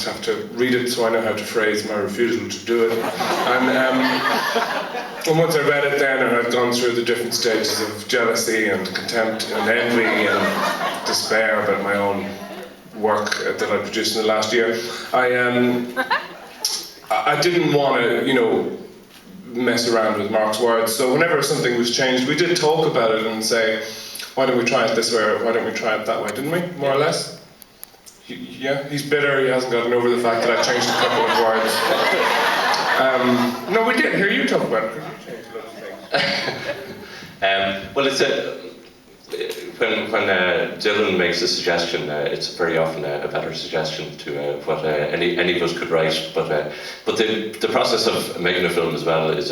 just have to read it so I know how to phrase my refusal to do it. And once I read it then, and I'd gone through the different stages of jealousy and contempt and envy and despair about my own work that I produced in the last year, I didn't want to, you know, mess around with Mark's words. So whenever something was changed, we did talk about it and say, why don't we try it this way, or why don't we try it that way, didn't we? More or less? Yeah, he's bitter, he hasn't gotten over the fact that I changed a couple of words. No, we did, hear you talk about it, because you changed lots of things. Well, it's when Dylan makes a suggestion, it's very often a better suggestion to what any of us could write. But the process of making a film as well is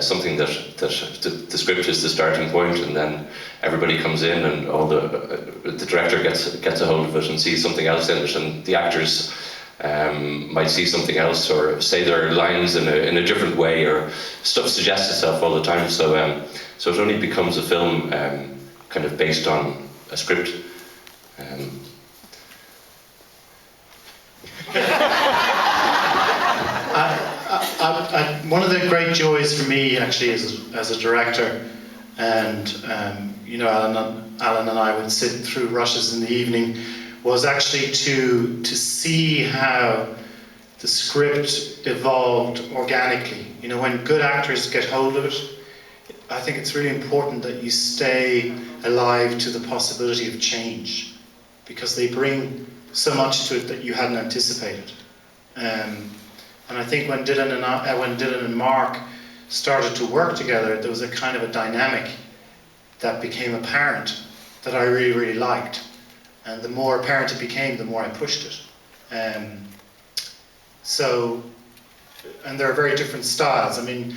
something that the script is the starting point, and then everybody comes in, and all the director gets a hold of it and sees something else in it, and the actors might see something else or say their lines in a different way, or stuff suggests itself all the time. So it only becomes a film kind of based on a script. One of the great joys for me, actually, as a director, and you know, Alan and I would sit through rushes in the evening, was actually to see how the script evolved organically. You know, when good actors get hold of it, I think it's really important that you stay alive to the possibility of change, because they bring so much to it that you hadn't anticipated. And I think when Dylan and Mark started to work together, there was a kind of a dynamic that became apparent that I really, really liked. And the more apparent it became, the more I pushed it. And there are very different styles. I mean,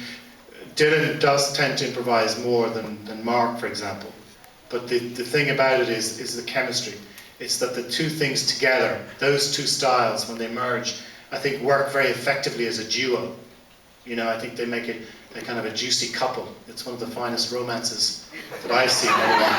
Dylan does tend to improvise more than Mark, for example. But the thing about it is the chemistry. It's that the two things together, those two styles, when they merge, I think work very effectively as a duo. You know, I think they make it a kind of a juicy couple. It's one of the finest romances that I've seen anyway.